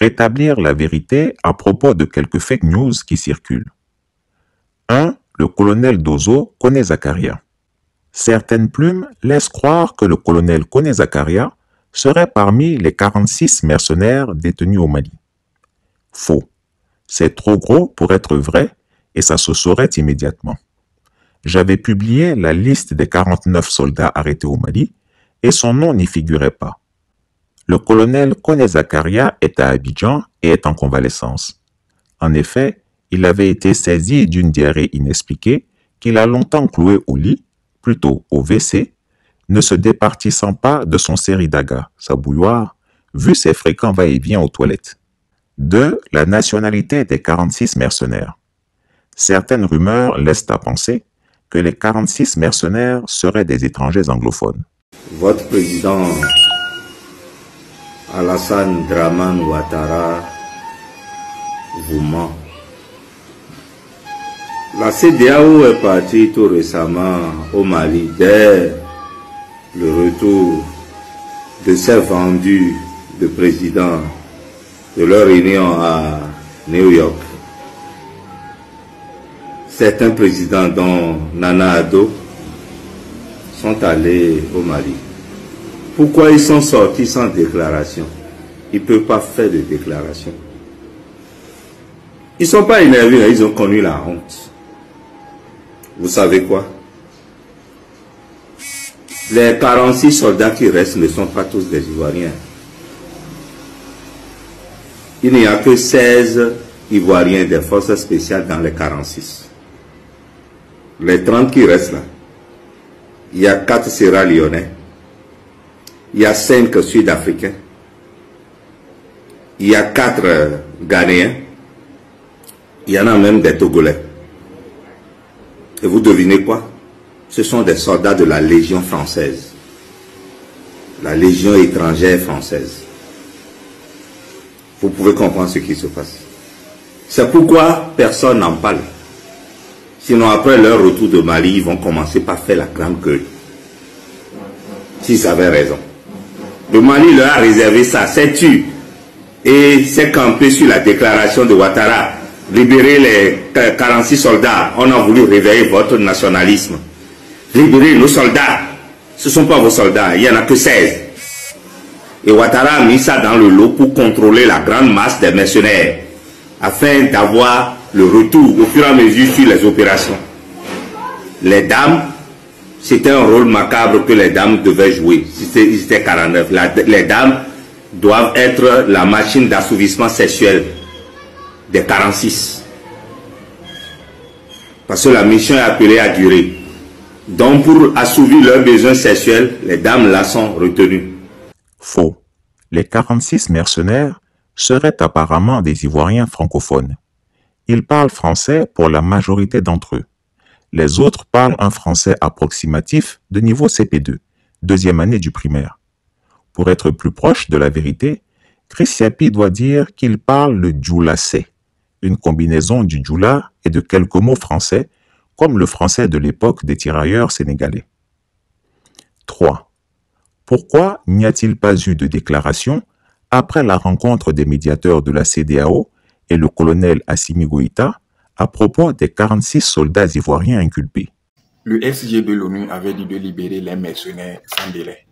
Rétablir la vérité à propos de quelques fake news qui circulent. 1. Le colonel Dozo connaît Zakaria. Certaines plumes laissent croire que le colonel Kone Zakaria serait parmi les 46 mercenaires détenus au Mali. Faux. C'est trop gros pour être vrai et ça se saurait immédiatement. J'avais publié la liste des 49 soldats arrêtés au Mali et son nom n'y figurait pas. Le colonel Kone Zakaria est à Abidjan et est en convalescence. En effet, il avait été saisi d'une diarrhée inexpliquée qu'il a longtemps clouée au lit, plutôt au WC, ne se départissant pas de son seridaga, sa bouilloire, vu ses fréquents va-et-vient aux toilettes. 2. La nationalité des 46 mercenaires. Certaines rumeurs laissent à penser que les 46 mercenaires seraient des étrangers anglophones. Votre président Alassane Dramane Ouattara vous ment. La CEDEAO est partie tout récemment au Mali dès le retour de ces vendus de présidents de leur réunion à New York. Certains présidents dont Nana Addo sont allés au Mali. Pourquoi ils sont sortis sans déclaration? Ils ne peuvent pas faire de déclaration. Ils ne sont pas énervés, ils ont connu la honte. Vous savez quoi? Les 46 soldats qui restent ne sont pas tous des Ivoiriens. Il n'y a que 16 Ivoiriens des forces spéciales dans les 46. Les 30 qui restent là, il y a 4 Sierra-Lyonnais, il y a 5 Sud-Africains, il y a 4 Ghanéens, il y en a même des Togolais. Et vous devinez quoi? Ce sont des soldats de la Légion française. La Légion étrangère française. Vous pouvez comprendre ce qui se passe. C'est pourquoi personne n'en parle. Sinon, après leur retour de Mali, ils vont commencer par faire la grande gueule. S'ils avaient raison. Le Mali leur a réservé ça, c'est tu. Et c'est campé sur la déclaration de Ouattara. Libérer les 46 soldats. On a voulu réveiller votre nationalisme. Libérer nos soldats. Ce ne sont pas vos soldats, il n'y en a que 16. Et Ouattara a mis ça dans le lot pour contrôler la grande masse des mercenaires, afin d'avoir le retour au fur et à mesure sur les opérations. Les dames, c'était un rôle macabre que les dames devaient jouer. Ils étaient 49. Les dames doivent être la machine d'assouvissement sexuel des 46. Parce que la mission est appelée à durer. Donc pour assouvir leurs besoins sexuels, les dames là sont retenues. Faux. Les 46 mercenaires seraient apparemment des Ivoiriens francophones. Ils parlent français pour la majorité d'entre eux. Les autres parlent un français approximatif de niveau CP2, deuxième année du primaire. Pour être plus proche de la vérité, Chris Yapi doit dire qu'il parle le djoulacé, une combinaison du djoula et de quelques mots français, comme le français de l'époque des tirailleurs sénégalais. 3. Pourquoi n'y a-t-il pas eu de déclaration après la rencontre des médiateurs de la CEDEAO et le colonel Assimi Goïta à propos des 46 soldats ivoiriens inculpés? Le SG de l'ONU avait dit de libérer les mercenaires sans délai.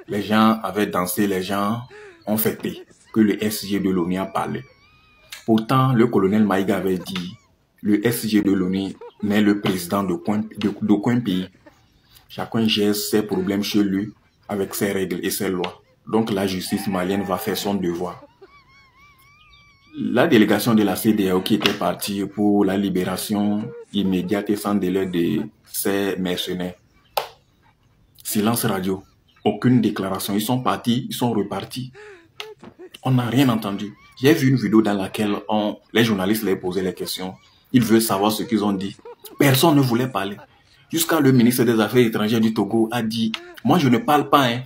Les gens avaient dansé, les gens ont fêté que le SG de l'ONU a parlé. Pourtant, le colonel Maïga avait dit le SG de l'ONU n'est le président d'aucun pays. Chacun gère ses problèmes chez lui avec ses règles et ses lois. Donc la justice malienne va faire son devoir. La délégation de la CEDEAO qui était partie pour la libération immédiate et sans délai de ces mercenaires. Silence radio. Aucune déclaration. Ils sont partis, ils sont repartis. On n'a rien entendu. J'ai vu une vidéo dans laquelle les journalistes leur posaient les questions. Ils veulent savoir ce qu'ils ont dit. Personne ne voulait parler. Jusqu'à le ministre des Affaires étrangères du Togo a dit « Moi, je ne parle pas. Hein. »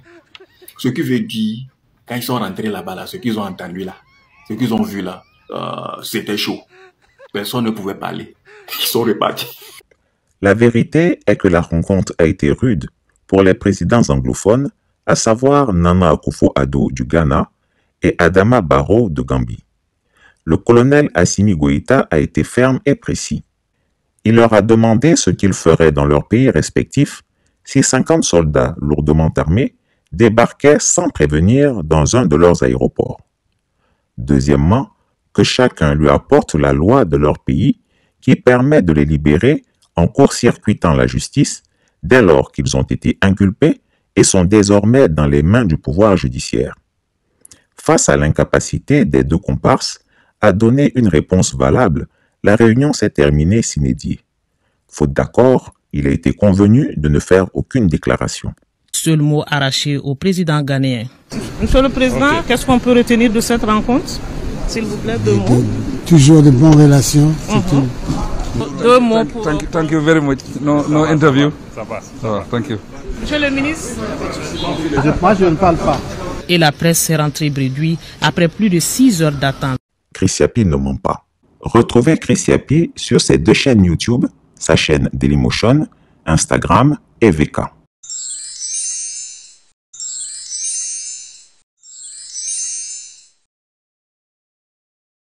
Ce qui veut dire, quand ils sont rentrés là-bas, ce qu'ils ont entendu là, ce qu'ils ont vu là, c'était chaud. Personne ne pouvait parler. Ils sont repartis. La vérité est que la rencontre a été rude pour les présidents anglophones, à savoir Nana Akufo-Addo du Ghana et Adama Barrow de Gambie. Le colonel Assimi Goïta a été ferme et précis. Il leur a demandé ce qu'ils feraient dans leurs pays respectifs si 50 soldats lourdement armés débarquaient sans prévenir dans un de leurs aéroports. Deuxièmement, que chacun lui apporte la loi de leur pays qui permet de les libérer en court-circuitant la justice dès lors qu'ils ont été inculpés et sont désormais dans les mains du pouvoir judiciaire. Face à l'incapacité des deux comparses à donner une réponse valable, la réunion s'est terminée sine die. Faute d'accord, il a été convenu de ne faire aucune déclaration. Seul mot arraché au président ghanéen. Monsieur le Président, qu'est-ce qu'on peut retenir de cette rencontre? S'il vous plaît, deux mots. Toujours de bonnes relations. Deux mots pour... Thank you very much. No interview. Ça passe. Thank you. Monsieur le ministre. Moi, je ne parle pas. Et la presse s'est rentrée bredouille après plus de 6 heures d'attente. Chris Yapi ne ment pas. Retrouvez Chris Yapi sur ses 2 chaînes YouTube, sa chaîne Dailymotion, Instagram et VK.